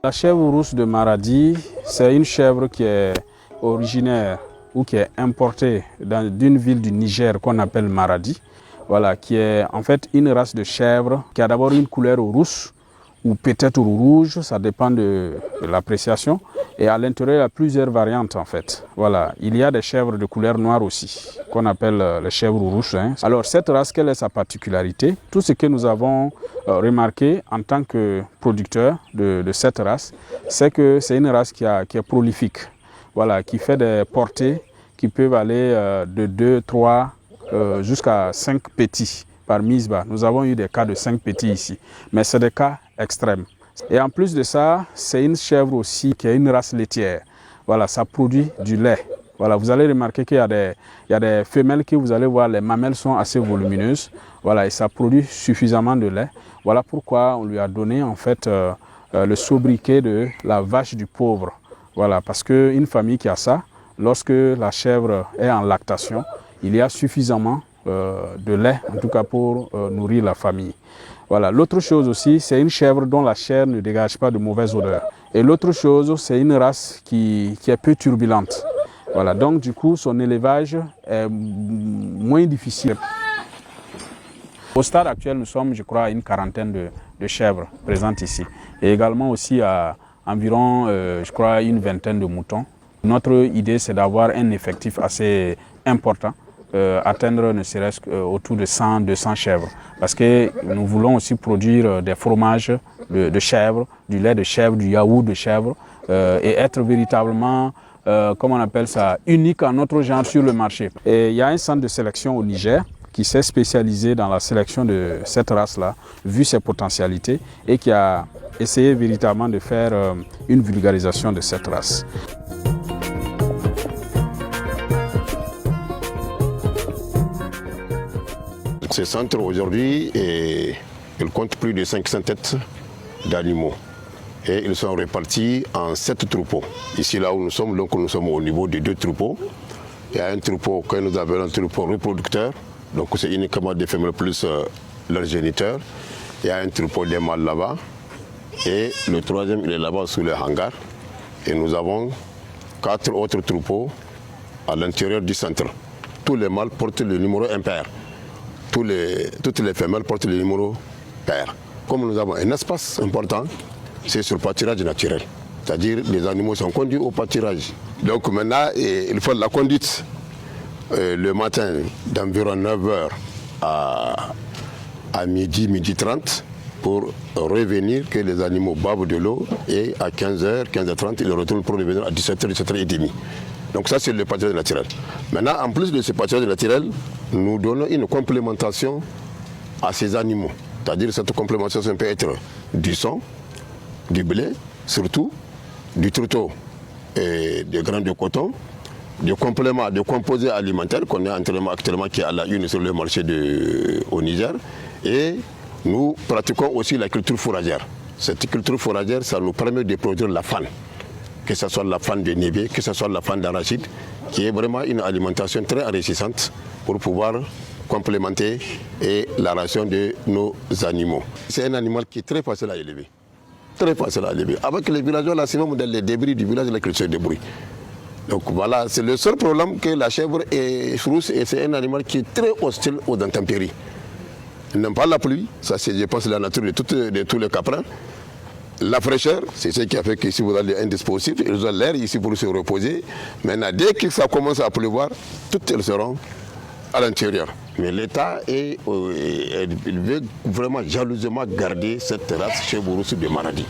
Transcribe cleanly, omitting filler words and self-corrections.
La chèvre rousse de Maradi, c'est une chèvre qui est originaire ou qui est importée d'une ville du Niger qu'on appelle Maradi. Voilà, qui est en fait une race de chèvre qui a d'abord une couleur rousse ou peut-être rouge, ça dépend de l'appréciation. Et à l'intérieur, il y a plusieurs variantes en fait. Voilà, il y a des chèvres de couleur noire aussi, qu'on appelle les chèvres rouges. Alors cette race, quelle est sa particularité? Tout ce que nous avons remarqué en tant que producteurs de cette race, c'est que c'est une race qui est prolifique. Voilà, qui fait des portées qui peuvent aller de 2, 3 jusqu'à 5 petits par mise bas. Nous avons eu des cas de 5 petits ici, mais c'est des cas extrêmes. Et en plus de ça, c'est une chèvre aussi qui est une race laitière. Voilà, ça produit du lait. Voilà, vous allez remarquer qu'il y a des femelles que vous allez voir, les mamelles sont assez volumineuses. Voilà, et ça produit suffisamment de lait. Voilà pourquoi on lui a donné en fait le sobriquet de la vache du pauvre. Voilà, parce qu'une famille qui a ça, lorsque la chèvre est en lactation, il y a suffisamment de lait, en tout cas pour nourrir la famille. Voilà. L'autre chose aussi, c'est une chèvre dont la chair ne dégage pas de mauvaise odeur. Et l'autre chose, c'est une race qui est peu turbulente. Voilà. Donc du coup, son élevage est moins difficile. Au stade actuel, nous sommes, je crois, à une quarantaine de chèvres présentes ici. Et également aussi à environ, je crois, une vingtaine de moutons. Notre idée, c'est d'avoir un effectif assez important. Atteindre ne serait-ce qu'autour de 100-200 chèvres. Parce que nous voulons aussi produire des fromages de chèvre, du lait de chèvre, du yaourt de chèvre et être véritablement, comment on appelle ça, unique en notre genre sur le marché. Et il y a un centre de sélection au Niger qui s'est spécialisé dans la sélection de cette race-là, vu ses potentialités, et qui a essayé véritablement de faire une vulgarisation de cette race. Ce centre aujourd'hui, il compte plus de 500 têtes d'animaux et ils sont répartis en 7 troupeaux. Ici là où nous sommes, donc nous sommes au niveau de 2 troupeaux. Il y a un troupeau que nous appelons un troupeau reproducteur, donc c'est uniquement des femelles plus leurs géniteurs. Il y a un troupeau des mâles là-bas et le troisième il est là-bas sous le hangar. Et nous avons 4 autres troupeaux à l'intérieur du centre. Tous les mâles portent le numéro impair. Toutes les femelles portent le numéro pair. Comme nous avons un espace important, c'est sur le pâturage naturel. C'est-à-dire les animaux sont conduits au pâturage. Donc maintenant, il faut la conduite le matin d'environ 9h à midi 30 pour revenir que les animaux bavent de l'eau et à 15h, 15h30, ils retournent pour revenir à 17h, 17h30. Donc ça, c'est le pâturage naturel. Maintenant, en plus de ce pâturage naturel, nous donnons une complémentation à ces animaux. C'est-à-dire cette complémentation peut être du son, du blé, surtout, du trouteau et des grains de coton, des compléments, des composés alimentaires qu'on est actuellement qui est à la une sur le marché au Niger. Et nous pratiquons aussi la culture fourragère. Cette culture fourragère, ça nous permet de produire la faune. Que ce soit la faune de niébé, que ce soit la faune d'arachide, qui est vraiment une alimentation très enrichissante pour pouvoir complémenter la ration de nos animaux. C'est un animal qui est très facile à élever. Très facile à élever. Avec les villageois, là, c'est même dans les débris du village qu'ils se débrouillent. Donc voilà, c'est le seul problème que la chèvre est rousse et c'est un animal qui est très hostile aux intempéries. Il n'aime pas la pluie, ça c'est, je pense, la nature de tous les caprins. La fraîcheur, c'est ce qui a fait que si vous avez un dispositif, ils ont l'air ici pour se reposer. Maintenant, dès que ça commence à pleuvoir, toutes elles seront à l'intérieur. Mais l'État, il veut vraiment jalousement garder cette race chèvre rousse de Maradi.